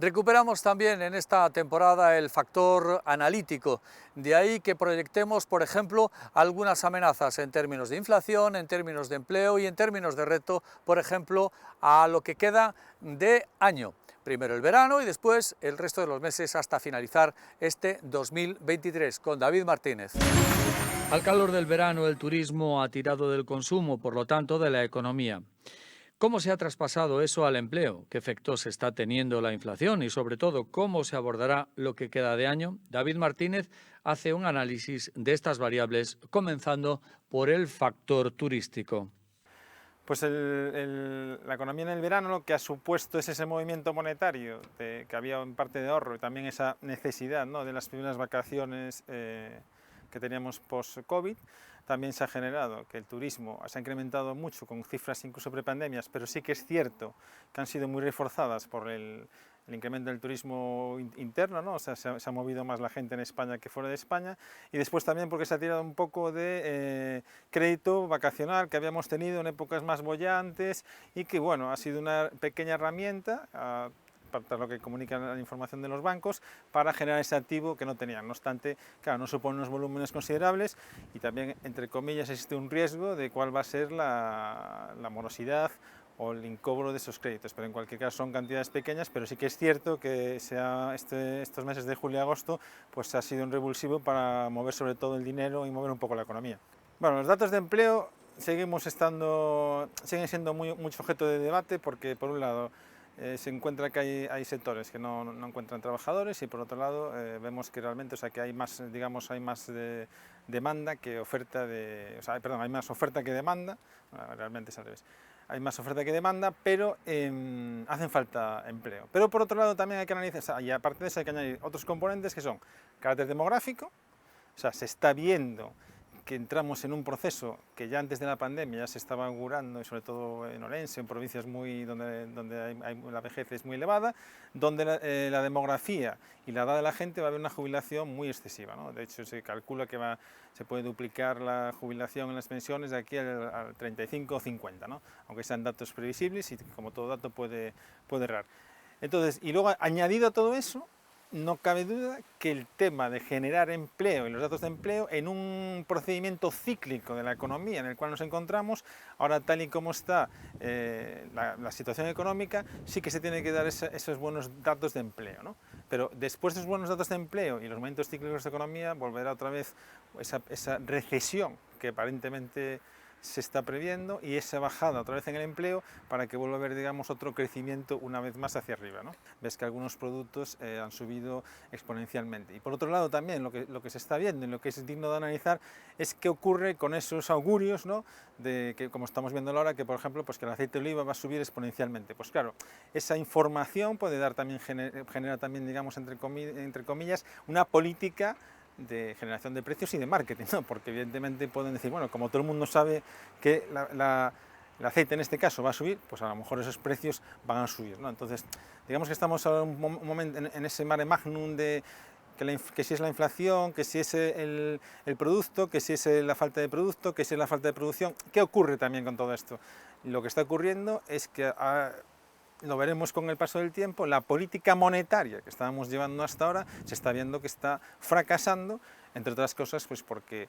Recuperamos también en esta temporada el factor analítico, de ahí que proyectemos, por ejemplo, algunas amenazas en términos de inflación, en términos de empleo y en términos de reto, por ejemplo, a lo que queda de año. Primero el verano y después el resto de los meses hasta finalizar este 2023 con David Martínez. Al calor del verano, el turismo ha tirado del consumo, por lo tanto, de la economía. ¿Cómo se ha traspasado eso al empleo? ¿Qué efectos está teniendo la inflación? Y sobre todo, ¿cómo se abordará lo que queda de año? David Martínez hace un análisis de estas variables, comenzando por el factor turístico. Pues la economía en el verano lo que ha supuesto es ese movimiento monetario, que había en parte de ahorro y también esa necesidad, ¿no?, de las primeras vacaciones que teníamos post-COVID. También se ha generado que el turismo se ha incrementado mucho con cifras incluso prepandemias, pero sí que es cierto que han sido muy reforzadas por el incremento del turismo interno, ¿no? O sea, se ha movido más la gente en España que fuera de España, y después también porque se ha tirado un poco de crédito vacacional que habíamos tenido en épocas más bollantes y que, bueno, ha sido una pequeña herramienta, para lo que comunica la información de los bancos, para generar ese activo que no tenían. No obstante, claro, no supone unos volúmenes considerables y también, entre comillas, existe un riesgo de cuál va a ser la morosidad o el incobro de esos créditos, pero en cualquier caso son cantidades pequeñas, pero sí que es cierto que estos meses de julio y agosto pues ha sido un revulsivo para mover sobre todo el dinero y mover un poco la economía. Bueno, los datos de empleo siguen siendo mucho objeto de debate porque, por un lado, se encuentra que hay sectores que no encuentran trabajadores y, por otro lado, vemos que realmente, o sea, que hay más, digamos, hay más demanda que oferta hay más oferta que demanda, realmente es al revés. Hay más oferta que demanda, pero hacen falta empleo. Pero por otro lado también hay que analizar, y aparte de eso hay que añadir otros componentes que son carácter demográfico, o sea, se está viendo que entramos en un proceso que ya antes de la pandemia ya se estaba augurando, y sobre todo en Orense, en provincias donde la vejez es muy elevada, donde la demografía y la edad de la gente va a haber una jubilación muy excesiva, ¿no? De hecho, se calcula que se puede duplicar la jubilación en las pensiones de aquí al 35 o 50, ¿no? Aunque sean datos previsibles y como todo dato puede errar. Entonces, y luego añadido a todo eso, no cabe duda que el tema de generar empleo y los datos de empleo en un procedimiento cíclico de la economía en el cual nos encontramos, ahora tal y como está la situación económica, sí que se tiene que dar esos buenos datos de empleo, ¿no? Pero después de esos buenos datos de empleo y los momentos cíclicos de economía, volverá otra vez esa recesión que aparentemente se está previendo y esa bajada otra vez en el empleo para que vuelva a haber, digamos, otro crecimiento una vez más hacia arriba, ¿no? Ves que algunos productos han subido exponencialmente. Y por otro lado también lo que se está viendo y lo que es digno de analizar es qué ocurre con esos augurios, ¿no?, de que, como estamos viendo ahora, que por ejemplo pues que el aceite de oliva va a subir exponencialmente. Pues claro, esa información puede dar también, genera también, digamos, entre comillas, una política de generación de precios y de marketing, ¿no? Porque evidentemente pueden decir, bueno, como todo el mundo sabe que el aceite en este caso va a subir, pues a lo mejor esos precios van a subir, ¿no? Entonces, digamos que estamos ahora un momento en ese mare magnum de que si es la inflación, que si es el producto, que si es la falta de producto, que si es la falta de producción. ¿Qué ocurre también con todo esto? Lo que está ocurriendo es que lo veremos con el paso del tiempo, la política monetaria que estábamos llevando hasta ahora se está viendo que está fracasando, entre otras cosas pues porque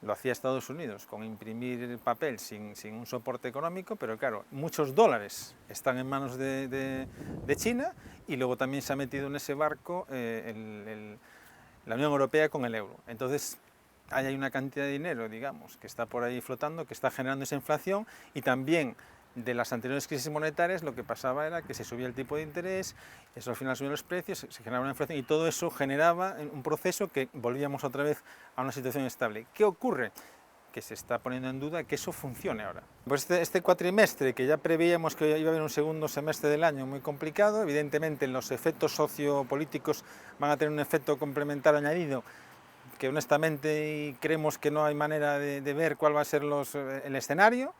lo hacía Estados Unidos con imprimir papel sin un soporte económico, pero claro, muchos dólares están en manos de China y luego también se ha metido en ese barco la Unión Europea con el euro. Entonces hay una cantidad de dinero, digamos, que está por ahí flotando, que está generando esa inflación, y también de las anteriores crisis monetarias lo que pasaba era que se subía el tipo de interés, eso al final subía los precios, se generaba una inflación y todo eso generaba un proceso que volvíamos otra vez a una situación estable. ¿Qué ocurre? Que se está poniendo en duda que eso funcione ahora. Pues este cuatrimestre, que ya preveíamos que iba a haber un segundo semestre del año muy complicado, evidentemente los efectos sociopolíticos van a tener un efecto complementario añadido, que honestamente creemos que no hay manera de ver cuál va a ser el escenario.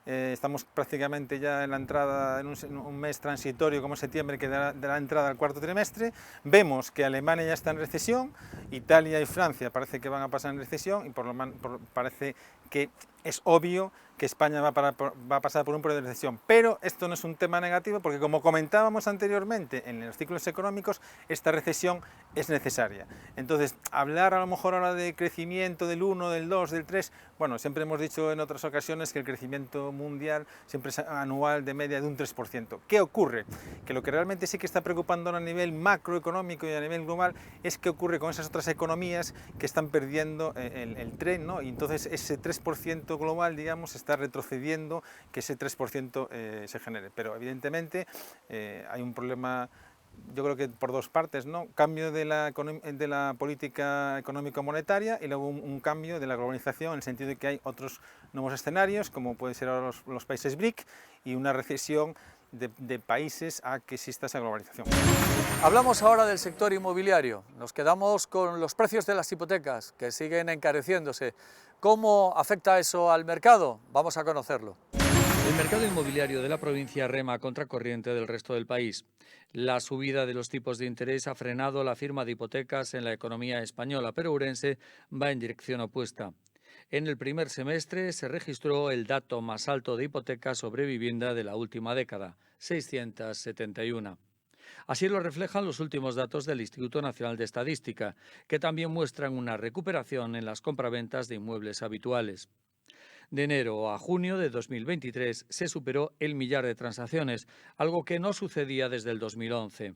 Estamos prácticamente ya en la entrada, en un mes transitorio como septiembre, que da la entrada al cuarto trimestre. Vemos que Alemania ya está en recesión, Italia y Francia parece que van a pasar en recesión y parece que es obvio que España va a pasar por un periodo de recesión, pero esto no es un tema negativo porque, como comentábamos anteriormente en los ciclos económicos, esta recesión es necesaria. Entonces, hablar a lo mejor ahora de crecimiento del 1, del 2, del 3, bueno, siempre hemos dicho en otras ocasiones que el crecimiento mundial siempre es anual de media de un 3%. ¿Qué ocurre? Que lo que realmente sí que está preocupando a nivel macroeconómico y a nivel global es qué ocurre con esas otras economías que están perdiendo el tren, ¿no? Y entonces ese 3% global, digamos, está retrocediendo que ese 3% se genere. Pero evidentemente hay un problema, yo creo que por dos partes, ¿no? Cambio de la política económico-monetaria y luego un cambio de la globalización, en el sentido de que hay otros nuevos escenarios, como pueden ser ahora los países BRIC, y una recesión de países a que exista esa globalización. Hablamos ahora del sector inmobiliario. Nos quedamos con los precios de las hipotecas, que siguen encareciéndose. ¿Cómo afecta eso al mercado? Vamos a conocerlo. El mercado inmobiliario de la provincia rema a contracorriente del resto del país. La subida de los tipos de interés ha frenado la firma de hipotecas en la economía española, pero Ourense va en dirección opuesta. En el primer semestre se registró el dato más alto de hipotecas sobre vivienda de la última década, 671. Así lo reflejan los últimos datos del Instituto Nacional de Estadística, que también muestran una recuperación en las compraventas de inmuebles habituales. De enero a junio de 2023 se superó el millar de transacciones, algo que no sucedía desde el 2011.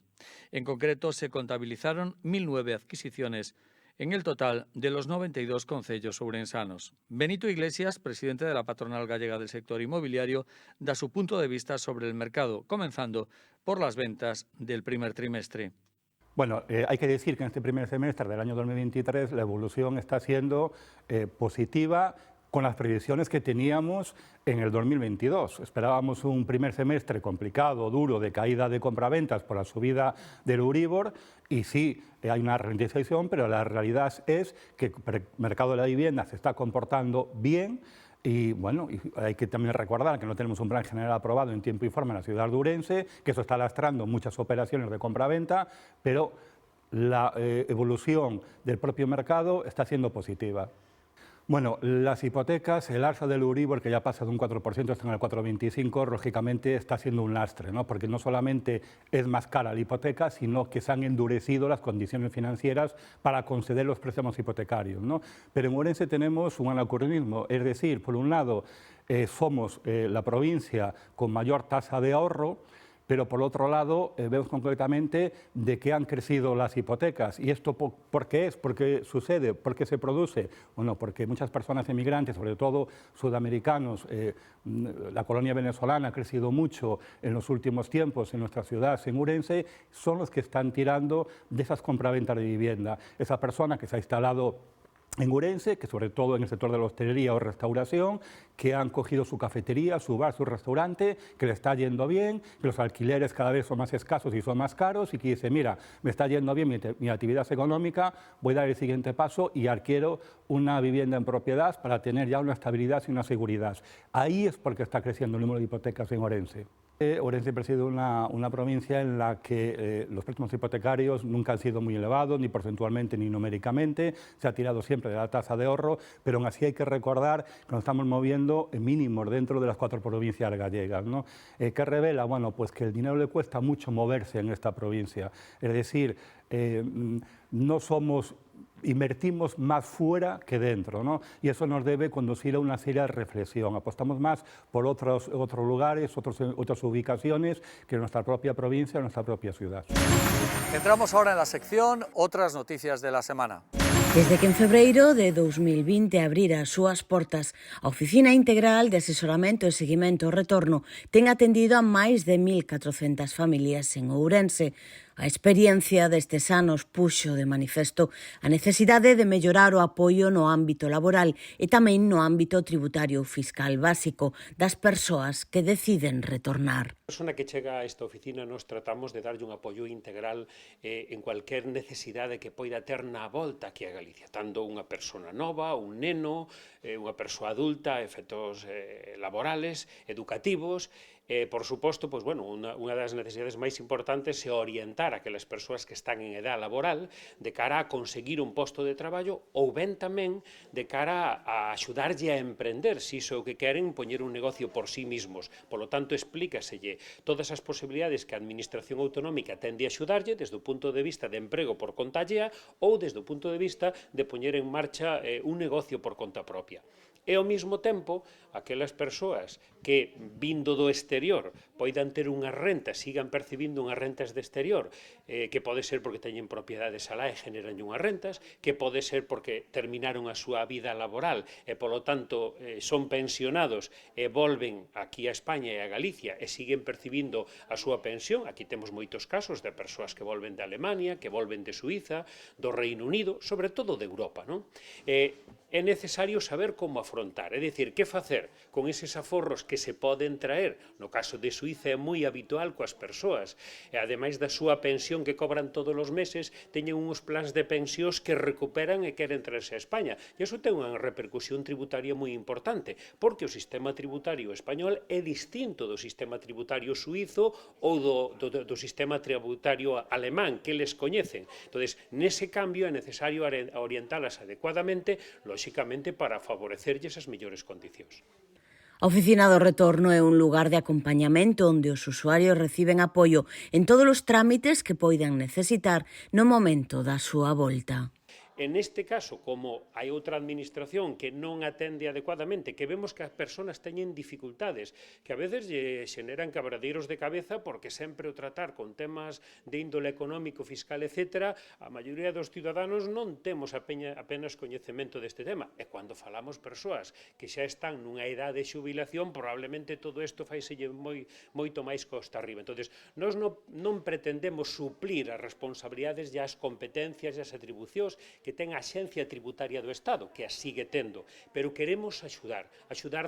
En concreto, se contabilizaron 1.009 adquisiciones en el total de los 92 concellos ourensanos. Benito Iglesias, presidente de la patronal gallega del sector inmobiliario, da su punto de vista sobre el mercado, comenzando por las ventas del primer trimestre. Bueno, hay que decir que en este primer semestre del año 2023 la evolución está siendo positiva con las previsiones que teníamos en el 2022. Esperábamos un primer semestre complicado, duro, de caída de compraventas por la subida del Euribor, y sí, hay una ralentización, pero la realidad es que el mercado de la vivienda se está comportando bien. Y bueno, hay que también recordar que no tenemos un plan general aprobado en tiempo y forma en la ciudad de Ourense, que eso está lastrando muchas operaciones de compra-venta, pero la evolución del propio mercado está siendo positiva. Bueno, las hipotecas, el alza del Euribor, que ya pasa de un 4%, está en el 4,25, lógicamente está siendo un lastre, ¿no? Porque no solamente es más cara la hipoteca, sino que se han endurecido las condiciones financieras para conceder los préstamos hipotecarios, ¿no? Pero en Ourense tenemos un anacronismo, es decir, por un lado somos la provincia con mayor tasa de ahorro, pero por otro lado vemos concretamente de qué han crecido las hipotecas. ¿Y esto por qué es? ¿Por qué sucede? ¿Por qué se produce? Bueno, porque muchas personas emigrantes, sobre todo sudamericanos, la colonia venezolana ha crecido mucho en los últimos tiempos en nuestra ciudad, en Ourense, son los que están tirando de esas compraventas de vivienda. Esa persona que se ha instalado en Ourense, que sobre todo en el sector de la hostelería o restauración, que han cogido su cafetería, su bar, su restaurante, que le está yendo bien, que los alquileres cada vez son más escasos y son más caros, y que dice, mira, me está yendo bien mi actividad económica, voy a dar el siguiente paso y adquiero una vivienda en propiedad para tener ya una estabilidad y una seguridad. Ahí es porque está creciendo el número de hipotecas en Ourense. Ourense siempre ha sido una provincia en la que los préstamos hipotecarios nunca han sido muy elevados, ni porcentualmente ni numéricamente, se ha tirado siempre de la tasa de ahorro, pero aún así hay que recordar que nos estamos moviendo en mínimos dentro de las 4 provincias gallegas, ¿no? ¿Qué revela? Bueno, pues que el dinero le cuesta mucho moverse en esta provincia, es decir, no somos... invertimos más fuera que dentro, ¿no? Y eso nos debe conducir a una seria reflexión. Apostamos más por otros lugares, otras ubicaciones que nuestra propia provincia, nuestra propia ciudad. Entramos ahora en la sección Otras noticias de la semana. Desde que en febreiro de 2020 abrira as súas portas, a Oficina Integral de Asesoramento e Seguimento ao Retorno ten atendido a máis de 1.400 familias en Ourense. A experiencia destes anos puxo de manifesto a necesidade de mellorar o apoio no ámbito laboral e tamén no ámbito tributario fiscal básico das persoas que deciden retornar. A persona que chega a esta oficina nos tratamos de darlle un apoio integral en cualquier necesidade que poida ter na volta aquí a Galicia, tanto unha persona nova, un neno, unha persoa adulta, efectos laborales, educativos. Por suposto, pues, bueno, unha das necesidades máis importantes é orientar orientar a aquelas persoas que están en edad laboral de cara a conseguir un posto de traballo ou ben tamén de cara a axudarlle a emprender, se iso é o que queren, poñer un negocio por sí mismos. Por lo tanto, explícaselle todas as posibilidades que a Administración Autonómica ten de axudarlle desde o punto de vista de emprego por conta allea ou desde o punto de vista de poñer en marcha un negocio por conta propia. E ao mesmo tempo, aquelas persoas que, vindo do exterior, poidan ter unhas rentas, sigan percibindo unhas rentas de exterior, que pode ser porque teñen propiedades alá e generan unhas rentas, que pode ser porque terminaron a súa vida laboral e, polo tanto, son pensionados e volven aquí a España e a Galicia e siguen percibindo a súa pensión. Aquí temos moitos casos de persoas que volven de Alemania, que volven de Suiza, do Reino Unido, sobre todo de Europa, non? É necesario saber como afrontar, é dicir, que facer con eses aforros que se poden traer. No caso de Suiza é moi habitual coas persoas, e ademais da súa pensión que cobran todos os meses, teñen uns plans de pensións que recuperan e queren traerse a España. E iso ten unha repercusión tributaria moi importante, porque o sistema tributario español é distinto do sistema tributario suizo ou do sistema tributario alemán, que les coñecen. Entón, nese cambio é necesario orientalas adecuadamente, lóxicamente para favorecerlles as mellores condicións. A Oficina do Retorno é un lugar de acompañamento onde os usuarios reciben apoio en todos os trámites que poidan necesitar no momento da súa volta. En este caso, como hai outra administración que non atende adecuadamente, que vemos que as persoas teñen dificultades, que a veces lle xeneran cabradeiros de cabeza porque sempre o tratar con temas de índole económico, fiscal, etc., a maioría dos ciudadanos non temos apenas coñecemento deste tema. E cando falamos persoas que xa están nunha edade de xubilación, probablemente todo isto faiselle moito máis costa arriba. Entón, nós non pretendemos suplir as responsabilidades e as competencias e as atribucións que ten a Axencia Tributaria do Estado, que as sigue tendo, pero queremos axudar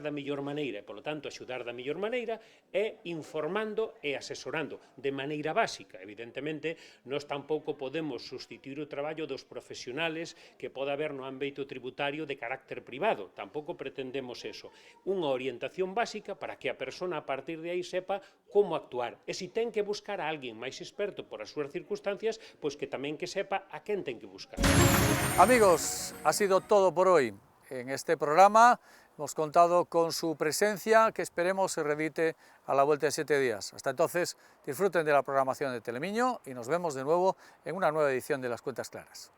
da mellor maneira, e, polo tanto, axudar da mellor maneira é informando e asesorando de maneira básica. Evidentemente, nós tampouco podemos sustituir o traballo dos profesionales que pode haber no ámbito tributario de carácter privado, tampouco pretendemos eso. Unha orientación básica para que a persona a partir de aí sepa como actuar, e se ten que buscar a alguén máis experto por as súas circunstancias, pois que tamén que sepa a quen ten que buscar. Amigos, ha sido todo por hoy. En este programa hemos contado con su presencia, que esperemos se reedite a la vuelta de 7 días. Hasta entonces, disfruten de la programación de Telemiño y nos vemos de nuevo en una nueva edición de Las Cuentas Claras.